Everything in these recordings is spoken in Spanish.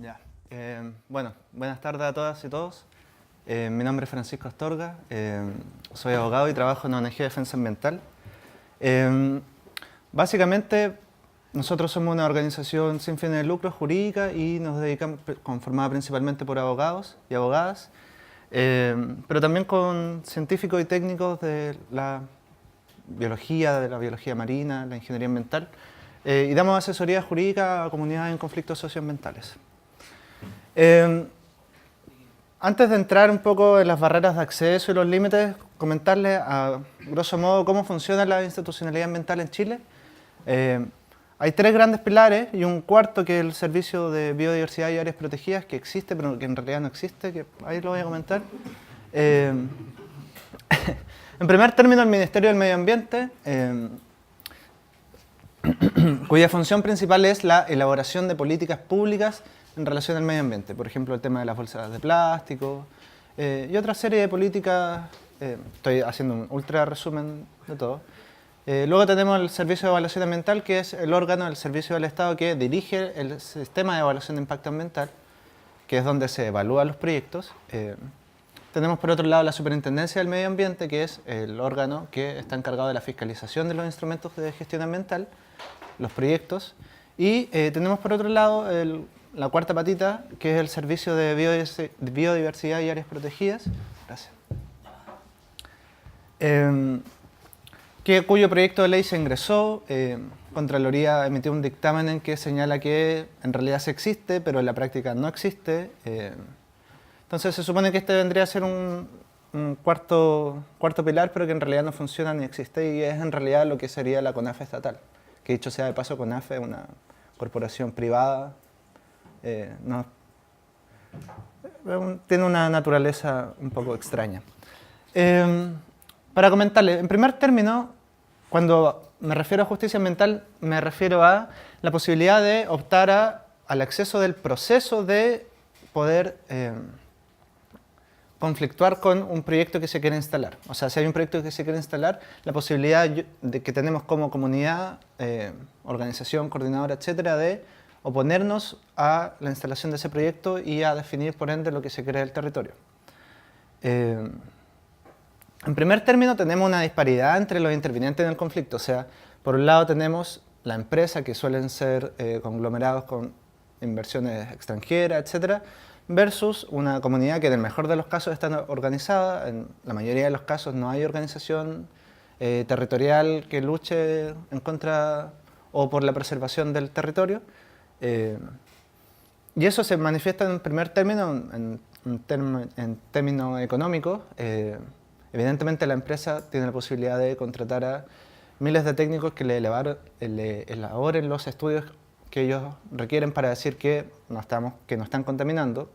Ya. Bueno, buenas tardes a todas y todos. Mi nombre es Francisco Astorga, soy abogado y trabajo en ONG Defensa Ambiental. Básicamente, nosotros somos una organización sin fines de lucro jurídica y nos dedicamos, conformada principalmente por abogados y abogadas, pero también con científicos y técnicos de la biología marina, la ingeniería ambiental, y damos asesoría jurídica a comunidades en conflictos socioambientales. Antes de entrar un poco en las barreras de acceso y los límites, comentarles a grosso modo cómo funciona la institucionalidad ambiental en Chile. Hay tres grandes pilares y un cuarto que es el Servicio de Biodiversidad y Áreas Protegidas, que existe pero que en realidad no existe, que ahí lo voy a comentar. En primer término, el Ministerio del Medio Ambiente, cuya función principal es la elaboración de políticas públicas en relación al medio ambiente. Por ejemplo, el tema de las bolsas de plástico y otra serie de políticas. Estoy haciendo un ultra resumen de todo. Luego tenemos el Servicio de Evaluación Ambiental, que es el órgano del Servicio del Estado que dirige el sistema de evaluación de impacto ambiental, que es donde se evalúan los proyectos. Tenemos por otro lado la Superintendencia del Medio Ambiente, que es el órgano que está encargado de la fiscalización de los instrumentos de gestión ambiental, los proyectos. Y tenemos por otro lado la cuarta patita, que es el Servicio de Biodiversidad y Áreas Protegidas. Gracias. Cuyo proyecto de ley se ingresó. Contraloría emitió un dictamen en que señala que en realidad sí existe, pero en la práctica no existe. Entonces se supone que este vendría a ser un cuarto pilar, pero que en realidad no funciona ni existe, y es en realidad lo que sería la CONAFE estatal. Que dicho sea de paso, CONAFE es una corporación privada. Tiene una naturaleza un poco extraña. Para comentarles, en primer término, cuando me refiero a justicia ambiental, me refiero a la posibilidad de optar al acceso del proceso de poder conflictuar con un proyecto que se quiere instalar. O sea, si hay un proyecto que se quiere instalar, la posibilidad de que tenemos como comunidad, organización, coordinadora, etcétera, de oponernos a la instalación de ese proyecto y a definir, por ende, lo que se quiere del territorio. En primer término, tenemos una disparidad entre los intervinientes en el conflicto. O sea, por un lado tenemos la empresa, que suelen ser conglomerados con inversiones extranjeras, etcétera, versus una comunidad que en el mejor de los casos está organizada. En la mayoría de los casos no hay organización territorial que luche en contra o por la preservación del territorio. Y eso se manifiesta en primer término, en términos económicos. Evidentemente la empresa tiene la posibilidad de contratar a miles de técnicos que le elaboren los estudios que ellos requieren para decir que no están contaminando,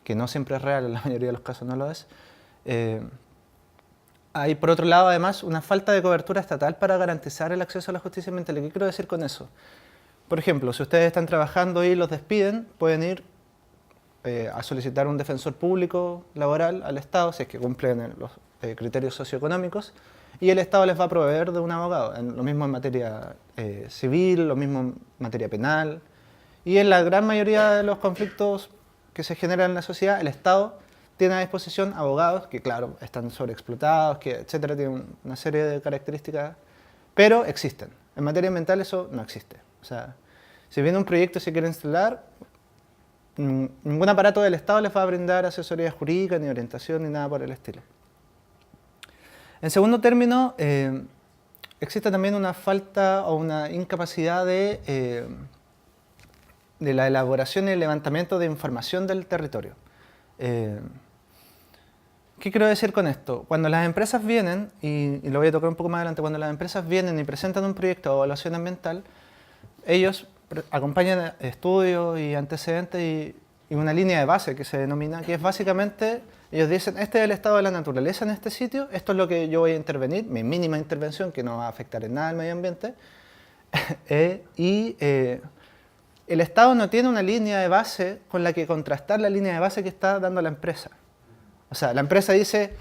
que no siempre es real, en la mayoría de los casos no lo es. Hay por otro lado además una falta de cobertura estatal para garantizar el acceso a la justicia ambiental. ¿Qué quiero decir con eso? Por ejemplo, si ustedes están trabajando y los despiden, pueden ir a solicitar un defensor público laboral al Estado, si es que cumplen los criterios socioeconómicos, y el Estado les va a proveer de un abogado. Lo mismo en materia civil, lo mismo en materia penal. Y en la gran mayoría de los conflictos que se generan en la sociedad, el Estado tiene a disposición abogados que, claro, están sobreexplotados, que, etcétera, tienen una serie de características, pero existen. En materia ambiental eso no existe. O sea, si viene un proyecto y se quiere instalar, ningún aparato del Estado les va a brindar asesoría jurídica, ni orientación, ni nada por el estilo. En segundo término, existe también una falta o una incapacidad de la elaboración y el levantamiento de información del territorio. ¿Qué quiero decir con esto? Cuando las empresas vienen, y lo voy a tocar un poco más adelante, cuando las empresas vienen y presentan un proyecto de evaluación ambiental, ellos acompañan estudios y antecedentes y una línea de base que se denomina, que es básicamente, ellos dicen, este es el estado de la naturaleza en este sitio, esto es lo que yo voy a intervenir, mi mínima intervención que no va a afectar en nada al medio ambiente, el Estado no tiene una línea de base con la que contrastar la línea de base que está dando la empresa. O sea, la empresa dice,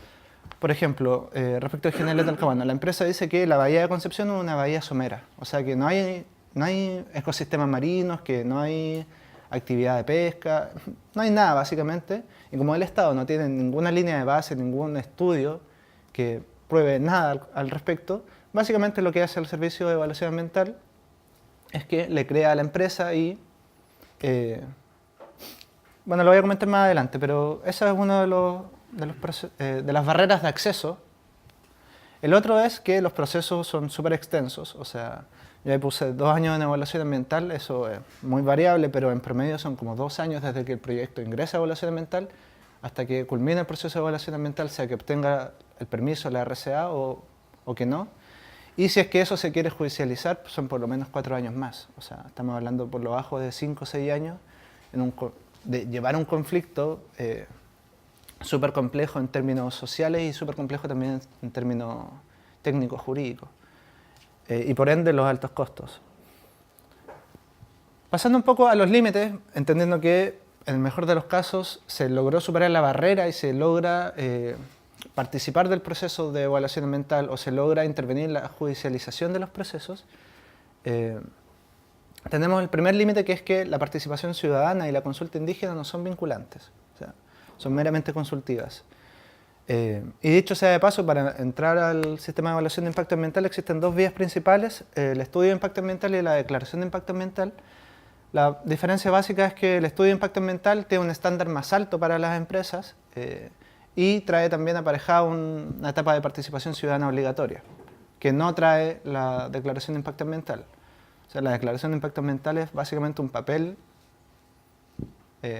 por ejemplo, respecto al General de Talcahuano, la empresa dice que la bahía de Concepción es una bahía somera, o sea que no hay ecosistemas marinos, que no hay actividad de pesca, no hay nada básicamente. Y como el Estado no tiene ninguna línea de base, ningún estudio que pruebe nada al respecto, básicamente lo que hace el servicio de evaluación ambiental es que le crea a la empresa y, bueno, lo voy a comentar más adelante, pero esa es una de las barreras de acceso. El otro es que los procesos son súper extensos, o sea, yo ahí puse 2 años en evaluación ambiental, eso es muy variable, pero en promedio son como 2 años desde que el proyecto ingresa a evaluación ambiental hasta que culmina el proceso de evaluación ambiental, sea que obtenga el permiso, la RCA o que no. Y si es que eso se quiere judicializar, son por lo menos 4 años más. O sea, estamos hablando por lo bajo de 5 o 6 años de llevar un conflicto súper complejo en términos sociales y súper complejo también en términos técnicos jurídicos. Y por ende los altos costos. Pasando un poco a los límites, entendiendo que en el mejor de los casos se logró superar la barrera y se logra participar del proceso de evaluación ambiental o se logra intervenir en la judicialización de los procesos, tenemos el primer límite, que es que la participación ciudadana y la consulta indígena no son vinculantes, o sea, son meramente consultivas. Y dicho sea de paso, para entrar al sistema de evaluación de impacto ambiental existen 2 vías principales, el estudio de impacto ambiental y la declaración de impacto ambiental. La diferencia básica es que el estudio de impacto ambiental tiene un estándar más alto para las empresas y trae también aparejada una etapa de participación ciudadana obligatoria, que no trae la declaración de impacto ambiental. O sea, la declaración de impacto ambiental es básicamente un papel,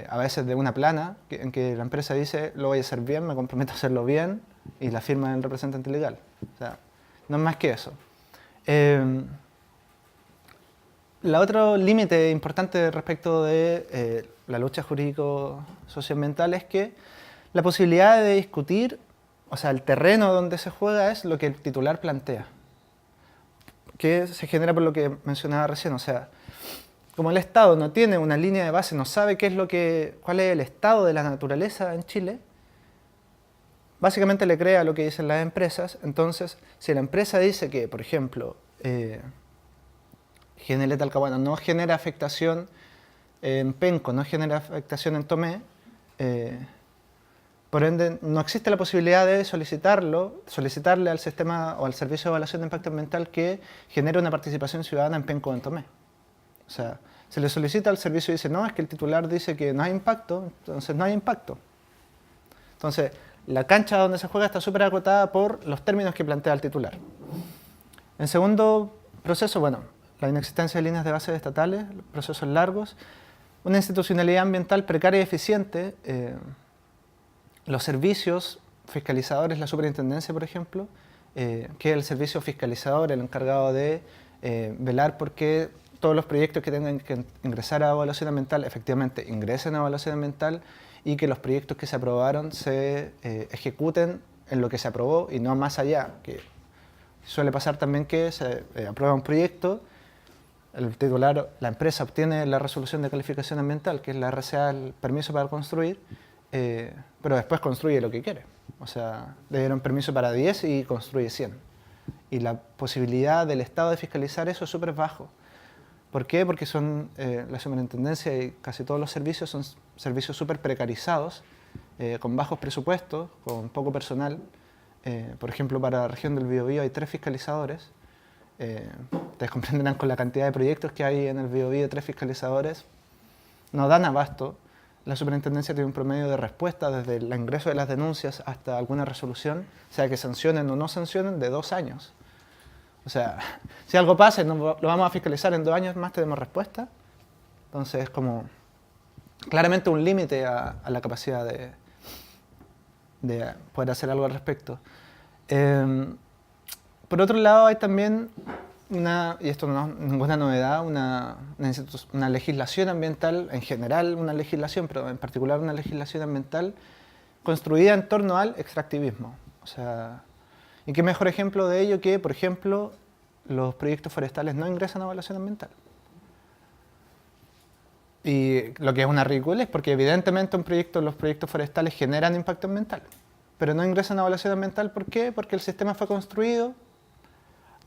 a veces de una plana, en que la empresa dice, lo voy a hacer bien, me comprometo a hacerlo bien, y la firma del representante legal. O sea, no es más que eso. El otro límite importante respecto de la lucha jurídico-socioambiental es que la posibilidad de discutir, o sea, el terreno donde se juega es lo que el titular plantea, que se genera por lo que mencionaba recién. O sea, como el Estado no tiene una línea de base, no sabe cuál es el estado de la naturaleza en Chile, básicamente le crea lo que dicen las empresas. Entonces, si la empresa dice que, por ejemplo, GNL Talcahuano no genera afectación en Penco, no genera afectación en Tomé, por ende no existe la posibilidad de solicitarle al sistema o al servicio de evaluación de impacto ambiental que genere una participación ciudadana en Penco o en Tomé. O sea, se le solicita al servicio y dice, no, es que el titular dice que no hay impacto, entonces no hay impacto. Entonces, la cancha donde se juega está súper acotada por los términos que plantea el titular. En segundo proceso, bueno, la inexistencia de líneas de base estatales, procesos largos, una institucionalidad ambiental precaria y eficiente, los servicios fiscalizadores, la superintendencia, por ejemplo, que es el servicio fiscalizador, el encargado de velar por que todos los proyectos que tengan que ingresar a evaluación ambiental efectivamente ingresen a evaluación ambiental y que los proyectos que se aprobaron se ejecuten en lo que se aprobó y no más allá, que suele pasar también que se aprueba un proyecto, el titular, la empresa obtiene la resolución de calificación ambiental, que es la RCA, el permiso para construir, pero después construye lo que quiere. O sea, le dieron permiso para 10 y construye 100. Y la posibilidad del Estado de fiscalizar eso es súper bajo. ¿Por qué? Porque la superintendencia y casi todos los servicios son servicios súper precarizados, con bajos presupuestos, con poco personal. Por ejemplo, para la región del Biobío hay 3 fiscalizadores. Ustedes comprenderán con la cantidad de proyectos que hay en el Biobío, 3 fiscalizadores no dan abasto. La superintendencia tiene un promedio de respuesta desde el ingreso de las denuncias hasta alguna resolución, sea que sancionen o no sancionen, de 2 años. O sea, si algo pasa y lo vamos a fiscalizar en 2 años más, tenemos respuesta. Entonces es como claramente un límite a la capacidad de poder hacer algo al respecto. Por otro lado, hay también y esto no es ninguna novedad, una legislación ambiental, en general una legislación, pero en particular una legislación ambiental construida en torno al extractivismo. O sea, ¿y qué mejor ejemplo de ello que, por ejemplo, los proyectos forestales no ingresan a evaluación ambiental? Y lo que es una ridiculez, porque evidentemente los proyectos forestales generan impacto ambiental, pero no ingresan a evaluación ambiental. ¿Por qué? Porque el sistema fue construido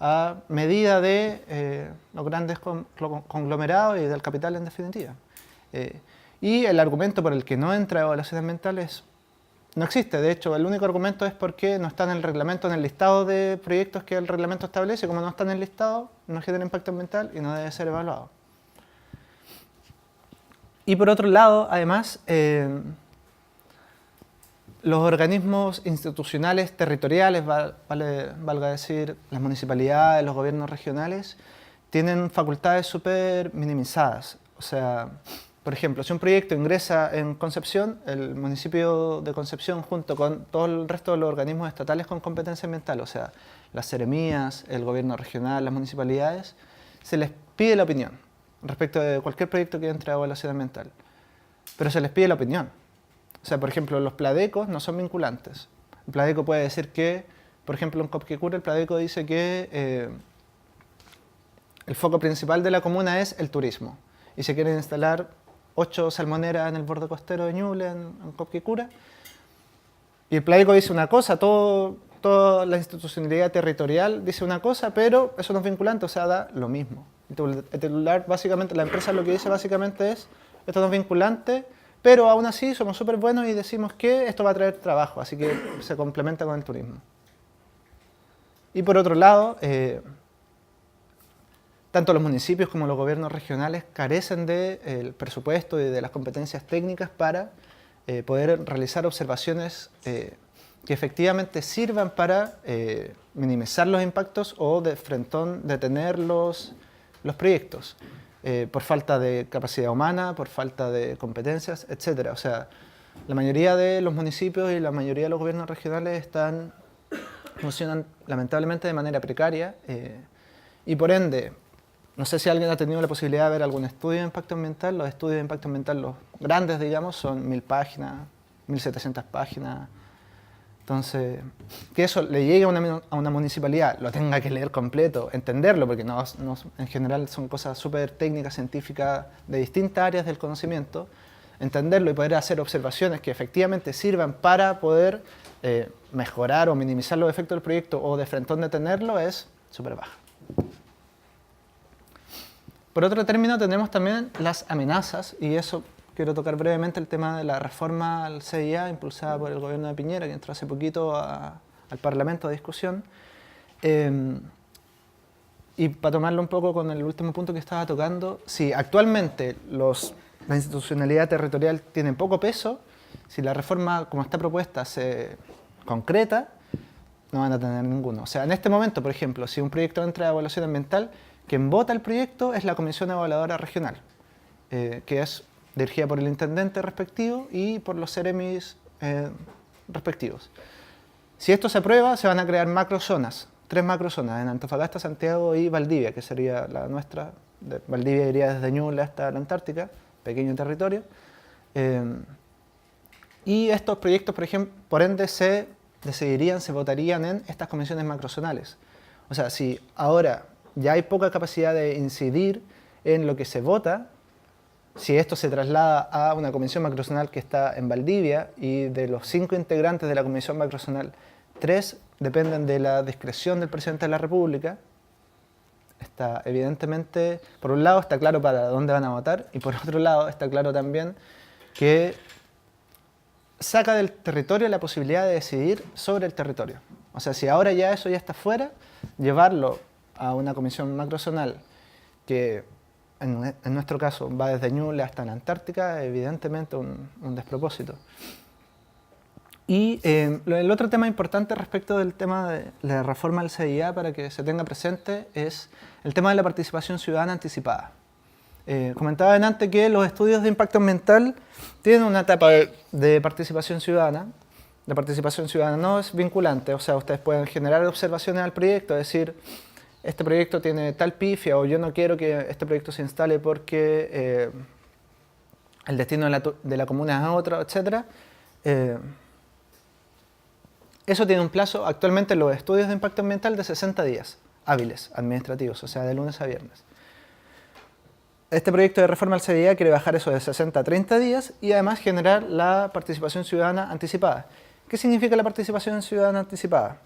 a medida de los grandes conglomerados y del capital en definitiva. Y el argumento por el que no entra evaluación ambiental no existe. De hecho, el único argumento es porque no está en el reglamento, en el listado de proyectos que el reglamento establece. Como no está en el listado, no genera impacto ambiental y no debe ser evaluado. Y por otro lado, además, los organismos institucionales territoriales, valga decir, las municipalidades, los gobiernos regionales, tienen facultades súper minimizadas. O sea, por ejemplo, si un proyecto ingresa en Concepción, el municipio de Concepción, junto con todo el resto de los organismos estatales con competencia ambiental, o sea, las seremías, el gobierno regional, las municipalidades, se les pide la opinión respecto de cualquier proyecto que entre a evaluación ambiental. Pero se les pide la opinión. O sea, por ejemplo, los pladecos no son vinculantes. El pladeco puede decir que, por ejemplo, en Copquecura, el pladeco dice que el foco principal de la comuna es el turismo y se quieren instalar 8 salmoneras en el borde costero de Ñuble, en Copquecura. Y el pladeco dice una cosa, toda la institucionalidad territorial dice una cosa, pero eso no es vinculante, o sea, da lo mismo. El titular, básicamente, la empresa lo que dice básicamente es, esto no es vinculante, pero aún así somos súper buenos y decimos que esto va a traer trabajo, así que se complementa con el turismo. Y por otro lado, tanto los municipios como los gobiernos regionales carecen del presupuesto y de las competencias técnicas para poder realizar observaciones que efectivamente sirvan para minimizar los impactos o de frentón detener los proyectos, por falta de capacidad humana, por falta de competencias, etc. O sea, la mayoría de los municipios y la mayoría de los gobiernos regionales funcionan lamentablemente de manera precaria y por ende, no sé si alguien ha tenido la posibilidad de ver algún estudio de impacto ambiental. Los estudios de impacto ambiental, los grandes, digamos, son 1000 páginas, 1700 páginas. Entonces, que eso le llegue a una municipalidad, lo tenga que leer completo, entenderlo, porque en general son cosas súper técnicas, científicas, de distintas áreas del conocimiento, entenderlo y poder hacer observaciones que efectivamente sirvan para poder mejorar o minimizar los efectos del proyecto o de frentón detenerlo es súper baja. Por otro término, tenemos también las amenazas, y eso quiero tocar brevemente el tema de la reforma al CIA impulsada por el gobierno de Piñera, que entró hace poquito al Parlamento a discusión. Y para tomarlo un poco con el último punto que estaba tocando, si actualmente la institucionalidad territorial tiene poco peso, si la reforma como está propuesta se concreta, no van a tener ninguno. O sea, en este momento, por ejemplo, si un proyecto entra a evaluación ambiental, quien vota el proyecto es la Comisión Evaluadora Regional, que es dirigida por el intendente respectivo y por los seremis respectivos. Si esto se aprueba, se van a crear macrozonas, 3 macrozonas, en Antofagasta, Santiago y Valdivia, que sería la nuestra. Valdivia iría desde Ñuble hasta la Antártica, pequeño territorio. Y estos proyectos, por ende, se votarían en estas comisiones macrozonales. O sea, si ahora ya hay poca capacidad de incidir en lo que se vota, si esto se traslada a una comisión macrozonal que está en Valdivia y de los 5 integrantes de la comisión macrozonal, 3 dependen de la discreción del presidente de la República, está evidentemente, por un lado está claro para dónde van a votar y por otro lado está claro también que saca del territorio la posibilidad de decidir sobre el territorio. O sea, si ahora ya eso ya está fuera, llevarlo a una comisión macrozonal que en nuestro caso va desde Ñuble hasta la Antártica, evidentemente un despropósito. Y el otro tema importante respecto del tema de la reforma del CIA, para que se tenga presente, es el tema de la participación ciudadana anticipada. Comentaba antes que los estudios de impacto ambiental tienen una etapa de participación ciudadana. La participación ciudadana no es vinculante, o sea, ustedes pueden generar observaciones al proyecto, decir, este proyecto tiene tal pifia o yo no quiero que este proyecto se instale porque el destino de la comuna es otro, etc. Eso tiene un plazo, actualmente los estudios de impacto ambiental, de 60 días hábiles administrativos, o sea, de lunes a viernes. Este proyecto de reforma al CDA quiere bajar eso de 60 a 30 días y además generar la participación ciudadana anticipada. ¿Qué significa la participación ciudadana anticipada?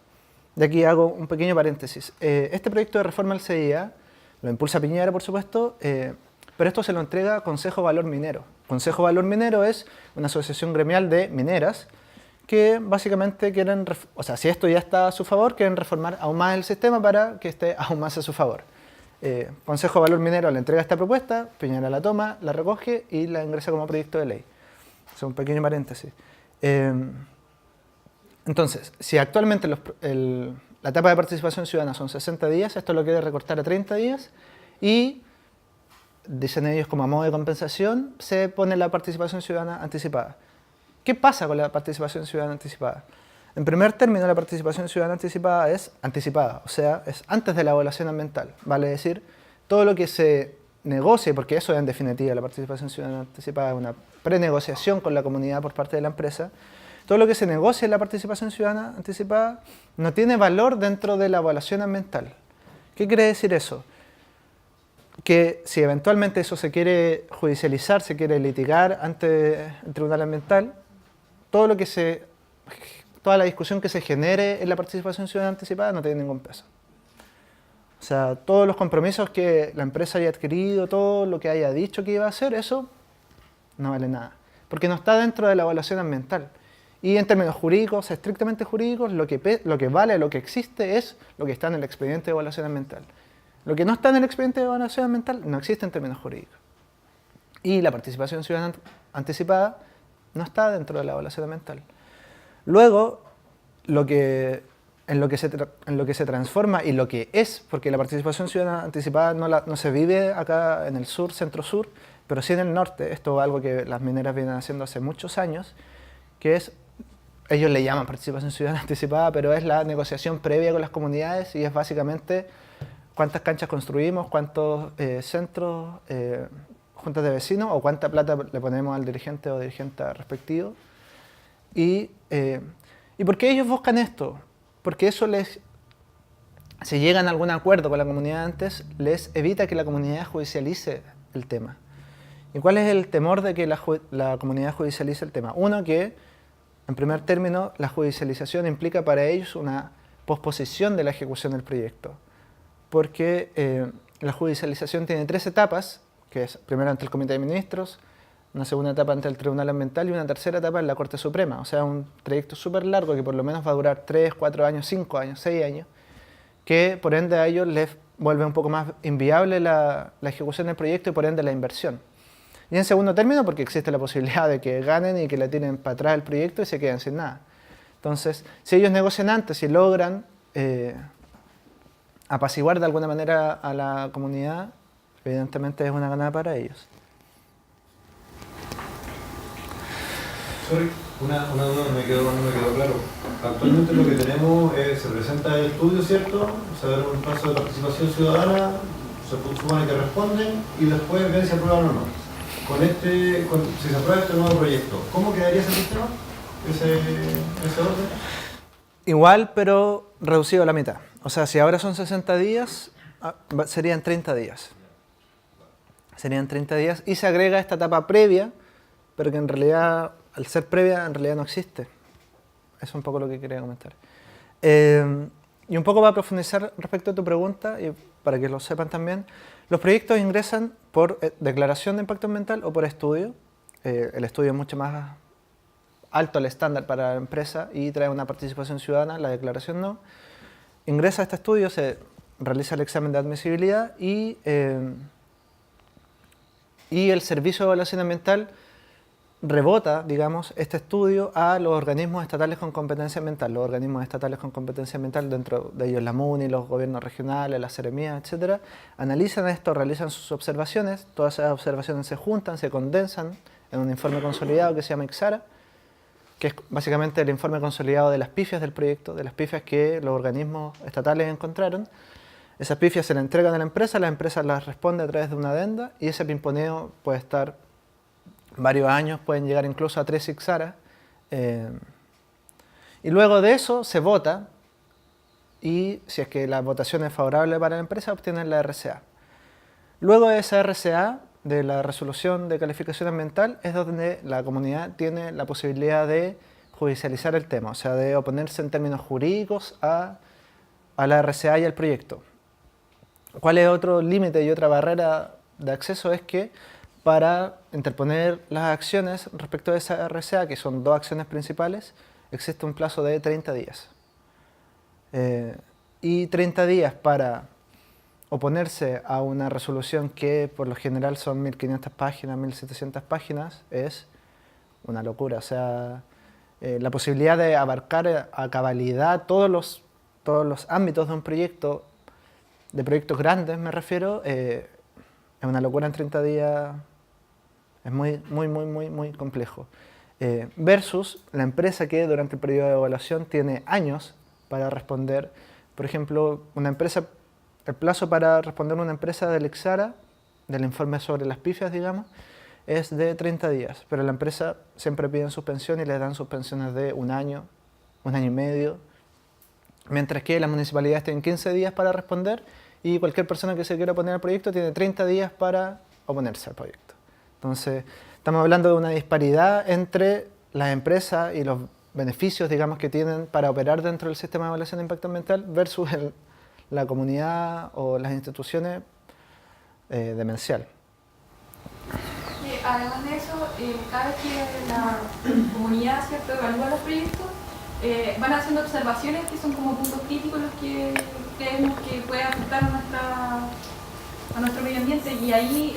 De aquí hago un pequeño paréntesis. Este proyecto de reforma al CIA, lo impulsa Piñera, por supuesto, pero esto se lo entrega Consejo Valor Minero. Consejo Valor Minero es una asociación gremial de mineras que básicamente quieren, o sea, si esto ya está a su favor, quieren reformar aún más el sistema para que esté aún más a su favor. Consejo Valor Minero le entrega esta propuesta, Piñera la toma, la recoge y la ingresa como proyecto de ley. Es un pequeño paréntesis. Entonces, si actualmente la etapa de participación ciudadana son 60 días, esto lo quiere recortar a 30 días y, dicen ellos como a modo de compensación, se pone la participación ciudadana anticipada. ¿Qué pasa con la participación ciudadana anticipada? En primer término, la participación ciudadana anticipada es anticipada, o sea, es antes de la evaluación ambiental. Vale decir, todo lo que se negocie, porque eso es en definitiva la participación ciudadana anticipada, es una prenegociación con la comunidad por parte de la empresa. Todo lo que se negocie en la participación ciudadana anticipada no tiene valor dentro de la evaluación ambiental. ¿Qué quiere decir eso? Que si eventualmente eso se quiere judicializar, se quiere litigar ante el Tribunal Ambiental, toda la discusión que se genere en la participación ciudadana anticipada no tiene ningún peso. O sea, todos los compromisos que la empresa haya adquirido, todo lo que haya dicho que iba a hacer, eso no vale nada. Porque no está dentro de la evaluación ambiental. Y en términos jurídicos, estrictamente jurídicos, lo que vale, lo que existe es lo que está en el expediente de evaluación ambiental. Lo que no está en el expediente de evaluación ambiental no existe en términos jurídicos. Y la participación ciudadana anticipada no está dentro de la evaluación ambiental. Luego, en lo que se transforma y lo que es, porque la participación ciudadana anticipada no se vive acá en el sur, centro-sur, pero sí en el norte. Esto es algo que las mineras vienen haciendo hace muchos años, que es, ellos le llaman participación ciudadana anticipada, pero es la negociación previa con las comunidades y es básicamente cuántas canchas construimos, cuántos centros, juntas de vecinos o cuánta plata le ponemos al dirigente o dirigente respectivo. ¿Y por qué ellos buscan esto? Porque eso si llegan a algún acuerdo con la comunidad antes, les evita que la comunidad judicialice el tema. ¿Y cuál es el temor de que la comunidad judicialice el tema? Uno, que en primer término la judicialización implica para ellos una posposición de la ejecución del proyecto. Porque la judicialización tiene 3 etapas, que es primero ante el Comité de Ministros, una segunda etapa ante el Tribunal Ambiental y una tercera etapa en la Corte Suprema. O sea, un trayecto súper largo que por lo menos va a durar 3, 4 años, 5 años, 6 años, que por ende a ellos les vuelve un poco más inviable la ejecución del proyecto y por ende la inversión. Y en segundo término, porque existe la posibilidad de que ganen y que le tiren para atrás el proyecto y se queden sin nada. Entonces, si ellos negocian antes y logran apaciguar de alguna manera a la comunidad, evidentemente es una ganada para ellos. Sorry, una duda no me quedó claro. Actualmente lo que tenemos es, se presenta el estudio, ¿cierto? Se da un paso de participación ciudadana, se supone que responden y después ven si aprueban o no. Si se aprueba este nuevo proyecto, ¿cómo quedaría ese sistema? ¿Ese orden? Igual, pero reducido a la mitad. O sea, si ahora son 60 días, serían 30 días. Serían 30 días y se agrega esta etapa previa, pero que en realidad, al ser previa, en realidad no existe. Eso es un poco lo que quería comentar. Y un poco para profundizar respecto a tu pregunta, y para que lo sepan también, los proyectos ingresan por declaración de impacto ambiental o por estudio. El estudio es mucho más alto el estándar para la empresa y trae una participación ciudadana, la declaración no. Ingresa a este estudio, se realiza el examen de admisibilidad y el Servicio de Evaluación Ambiental rebota, digamos, este estudio a los organismos estatales con competencia ambiental. Los organismos estatales con competencia ambiental, dentro de ellos la MUNI, los gobiernos regionales, las seremías, etc., analizan esto, realizan sus observaciones, todas esas observaciones se juntan, se condensan en un informe consolidado que se llama IXARA, que es básicamente el informe consolidado de las pifias del proyecto, de las pifias que los organismos estatales encontraron. Esas pifias se le entregan a la empresa las responde a través de una adenda y ese pimponeo puede estar varios años, pueden llegar incluso a 3 IXARA. Y luego de eso se vota y si es que la votación es favorable para la empresa, obtienen la RCA. Luego de esa RCA, de la resolución de calificación ambiental, es donde la comunidad tiene la posibilidad de judicializar el tema, o sea, de oponerse en términos jurídicos a la RCA y al proyecto. ¿Cuál es otro límite y otra barrera de acceso es que para interponer las acciones respecto de esa RCA, que son 2 acciones principales, existe un plazo de 30 días. Y 30 días para oponerse a una resolución que por lo general son 1500 páginas, 1700 páginas, es una locura. O sea, la posibilidad de abarcar a cabalidad todos los ámbitos de un proyecto, de proyectos grandes me refiero, es una locura en 30 días, es muy complejo. Versus la empresa que durante el periodo de evaluación tiene años para responder. Por ejemplo, una empresa, el plazo para responder una empresa del Exara, del informe sobre las pifias, digamos, es de 30 días, pero la empresa siempre pide suspensión y le dan suspensiones de un año y medio, mientras que las municipalidades tienen 15 días para responder y cualquier persona que se quiera oponer al proyecto tiene 30 días para oponerse al proyecto. Entonces, estamos hablando de una disparidad entre las empresas y los beneficios, digamos, que tienen para operar dentro del sistema de evaluación de impacto ambiental versus la comunidad o las instituciones demencial. Además de eso, cada vez que la comunidad, ¿cierto?, evalúa los proyectos, van haciendo observaciones que son como puntos críticos los que creemos que puede afectar a nuestro medio ambiente, y ahí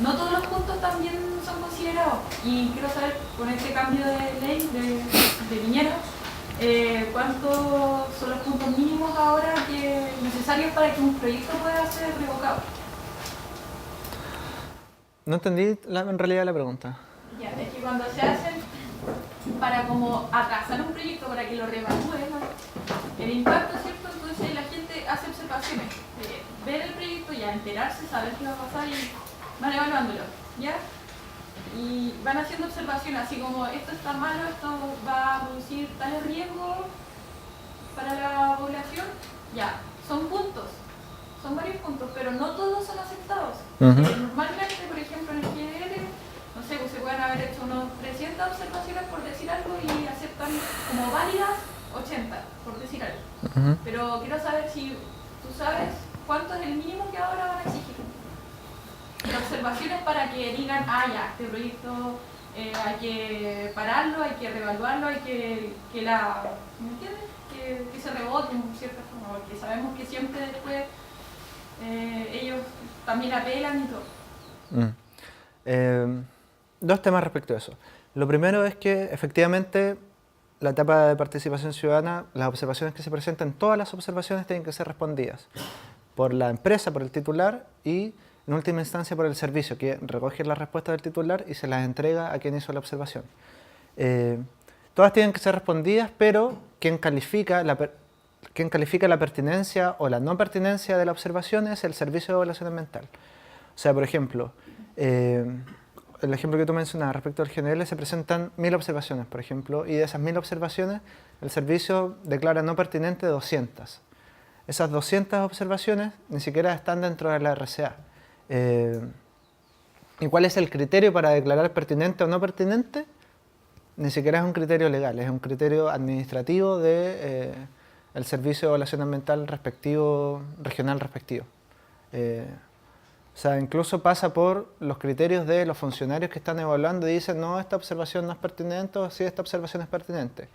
no todos los puntos también son considerados. Y quiero saber, con este cambio de ley de Piñera, ¿cuántos son los puntos mínimos ahora necesarios para que un proyecto pueda ser revocado? No entendí en realidad la pregunta. Ya, es que cuando se hacen para como atrasar un proyecto para que lo reevalúen, ¿no?, el impacto, ¿cierto? Entonces la gente hace observaciones, ver el proyecto, ya enterarse, saber qué va a pasar y van evaluándolo, ¿ya? Y van haciendo observaciones así como esto está malo, esto va a producir tales riesgos para la población, ya, son puntos. Son varios puntos, pero no todos son aceptados. Normalmente, por ejemplo, en el GDL, no sé, pues se pueden haber hecho unos 300 observaciones por decir algo y aceptan como válidas 80, por decir algo. Pero quiero saber si tú sabes cuánto es el mínimo que ahora van a exigir. De observaciones para que digan, ya, este proyecto hay que pararlo, hay que reevaluarlo, hay que ¿me entiendes? Que se rebote en cierta forma, porque sabemos que siempre después ellos también apelan y todo. 2 temas respecto a eso. Lo primero es que efectivamente la etapa de participación ciudadana, las observaciones que se presenten, todas las observaciones tienen que ser respondidas por la empresa, por el titular y en última instancia por el servicio, que recoge las respuestas del titular y se las entrega a quien hizo la observación. Todas tienen que ser respondidas, pero quien califica la pertinencia o la no pertinencia de la observación es el servicio de evaluación ambiental. O sea, por ejemplo, el ejemplo que tú mencionabas respecto al GNL, se presentan 1000 observaciones, por ejemplo, y de esas 1000 observaciones el servicio declara no pertinente 200. Esas 200 observaciones ni siquiera están dentro de la RCA. ¿Y cuál es el criterio para declarar pertinente o no pertinente? Ni siquiera es un criterio legal, es un criterio administrativo de el servicio de evaluación ambiental respectivo, regional respectivo. O sea, incluso pasa por los criterios de los funcionarios que están evaluando y dicen, no, esta observación no es pertinente o sí, esta observación es pertinente.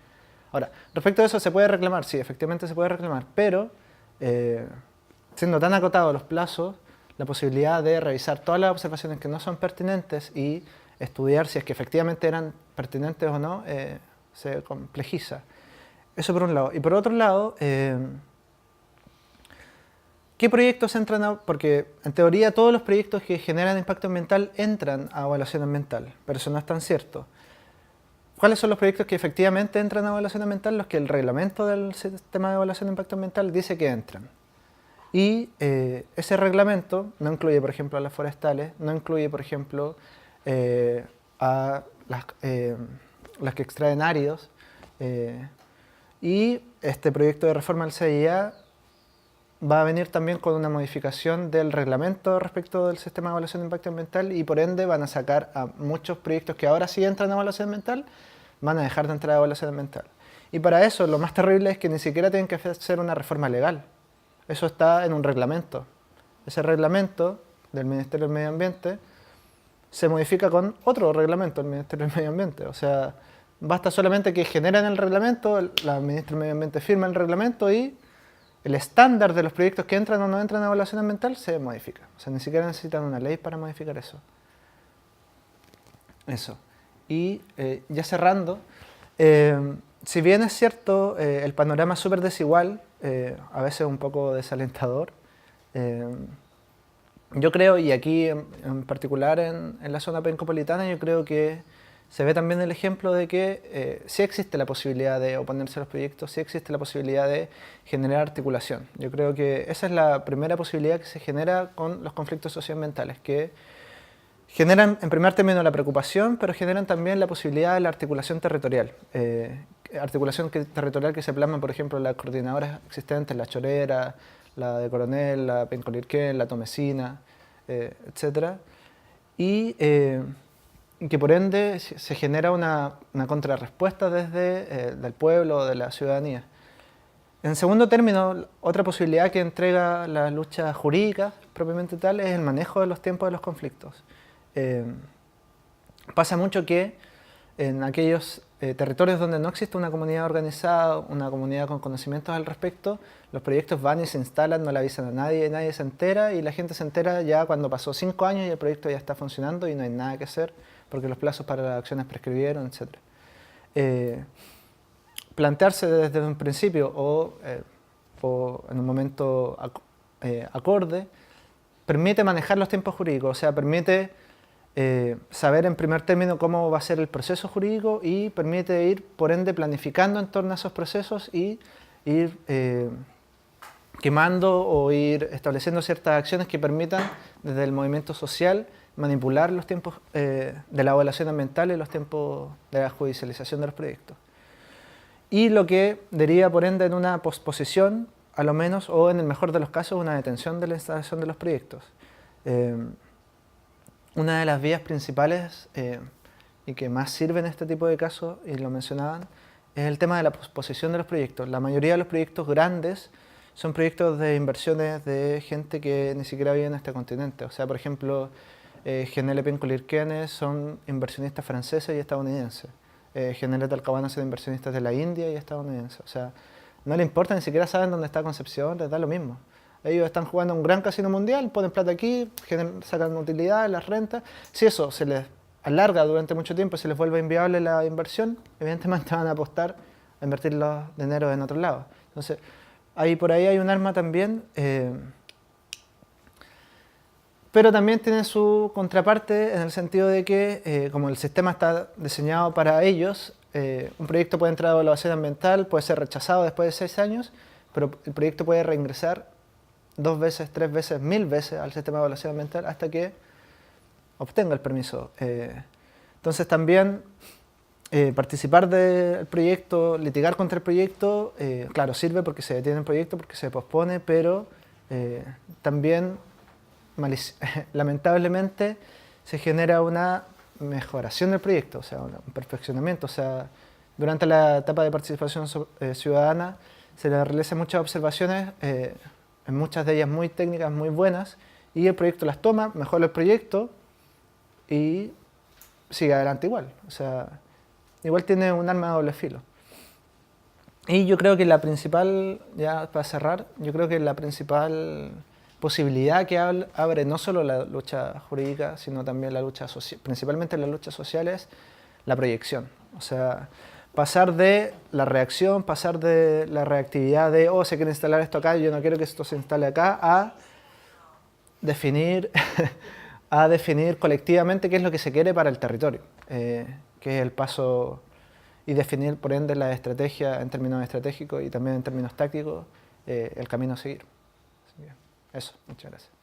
Ahora, respecto a eso, ¿se puede reclamar? Sí, efectivamente se puede reclamar, pero siendo tan acotados los plazos, la posibilidad de revisar todas las observaciones que no son pertinentes y estudiar si es que efectivamente eran pertinentes o no, se complejiza. Eso por un lado. Y por otro lado, ¿qué proyectos entran porque en teoría todos los proyectos que generan impacto ambiental entran a evaluación ambiental, pero eso no es tan cierto. ¿Cuáles son los proyectos que efectivamente entran a evaluación ambiental? Los que el reglamento del sistema de evaluación de impacto ambiental dice que entran. Y ese reglamento no incluye, por ejemplo, a las forestales, no incluye, por ejemplo, a las que extraen áridos. Y este proyecto de reforma del CIA va a venir también con una modificación del reglamento respecto del sistema de evaluación de impacto ambiental y por ende van a sacar a muchos proyectos que ahora sí entran a evaluación ambiental, van a dejar de entrar a evaluación ambiental. Y para eso lo más terrible es que ni siquiera tienen que hacer una reforma legal. Eso está en un reglamento. Ese reglamento del Ministerio del Medio Ambiente se modifica con otro reglamento del Ministerio del Medio Ambiente. O sea, basta solamente que generen el reglamento, la ministra del Medio Ambiente firma el reglamento y el estándar de los proyectos que entran o no entran a evaluación ambiental se modifica. O sea, ni siquiera necesitan una ley para modificar eso. Eso. Y ya cerrando, si bien es cierto, el panorama es súper desigual, a veces un poco desalentador, yo creo, y aquí en particular en la zona pencopolitana, yo creo que se ve también el ejemplo de que sí existe la posibilidad de oponerse a los proyectos, sí existe la posibilidad de generar articulación. Yo creo que esa es la primera posibilidad que se genera con los conflictos socioambientales, que generan en primer término la preocupación, pero generan también la posibilidad de la articulación territorial. Territorial que se plasma, por ejemplo, en las coordinadoras existentes, la Chorera, la de Coronel, la Pencolirquén, la Tomecina, etc. Y que por ende se genera una contrarrespuesta desde del pueblo, de la ciudadanía. En segundo término, otra posibilidad que entrega la lucha jurídica, propiamente tal, es el manejo de los tiempos de los conflictos. Pasa mucho que en aquellos territorios donde no existe una comunidad organizada, una comunidad con conocimientos al respecto, los proyectos van y se instalan, no le avisan a nadie, nadie se entera y la gente se entera ya cuando pasó 5 años y el proyecto ya está funcionando y no hay nada que hacer porque los plazos para las acciones prescribieron, etc. Plantearse desde un principio o en un momento acorde permite manejar los tiempos jurídicos, o sea, permite saber en primer término cómo va a ser el proceso jurídico y permite ir, por ende, planificando en torno a esos procesos y ir quemando o ir estableciendo ciertas acciones que permitan, desde el movimiento social, manipular los tiempos de la evaluación ambiental y los tiempos de la judicialización de los proyectos. Y lo que deriva, por ende, en una posposición, a lo menos, o en el mejor de los casos, una detención de la instalación de los proyectos. Una de las vías principales y que más sirve en este tipo de casos, y lo mencionaban, es el tema de la posposición de los proyectos. La mayoría de los proyectos grandes son proyectos de inversiones de gente que ni siquiera vive en este continente. O sea, por ejemplo, GNL Pencolirquén son inversionistas franceses y estadounidenses. GNL Talcahuano son inversionistas de la India y estadounidenses. O sea, no les importa, ni siquiera saben dónde está Concepción, les da lo mismo. Ellos están jugando un gran casino mundial, ponen plata aquí, sacan utilidades, las rentas. Si eso se les alarga durante mucho tiempo y se les vuelve inviable la inversión, evidentemente van a apostar a invertir los dineros en otro lado. Entonces, por ahí hay un arma también, pero también tiene su contraparte en el sentido de que, como el sistema está diseñado para ellos, un proyecto puede entrar a evaluación ambiental, puede ser rechazado después de 6 años, pero el proyecto puede reingresar 2 veces, 3 veces, 1000 veces al sistema de evaluación ambiental hasta que obtenga el permiso. Entonces también participar del proyecto, litigar contra el proyecto, claro, sirve porque se detiene el proyecto, porque se pospone, pero también lamentablemente se genera una mejoración del proyecto, o sea, un perfeccionamiento. O sea, durante la etapa de participación ciudadana se le realizan muchas observaciones, muchas de ellas muy técnicas, muy buenas, y el proyecto las toma, mejora el proyecto y sigue adelante igual. O sea, igual tiene un arma de doble filo. Y yo creo que la principal, ya para cerrar, yo creo que la principal posibilidad que abre no solo la lucha jurídica, sino también la lucha social, principalmente la lucha social, es la proyección. O sea, pasar de la reacción, pasar de la reactividad de, oh, se quiere instalar esto acá, yo no quiero que esto se instale acá, a definir, colectivamente qué es lo que se quiere para el territorio, que es el paso, y definir, por ende, la estrategia en términos estratégicos y también en términos tácticos, el camino a seguir. Así que eso, muchas gracias.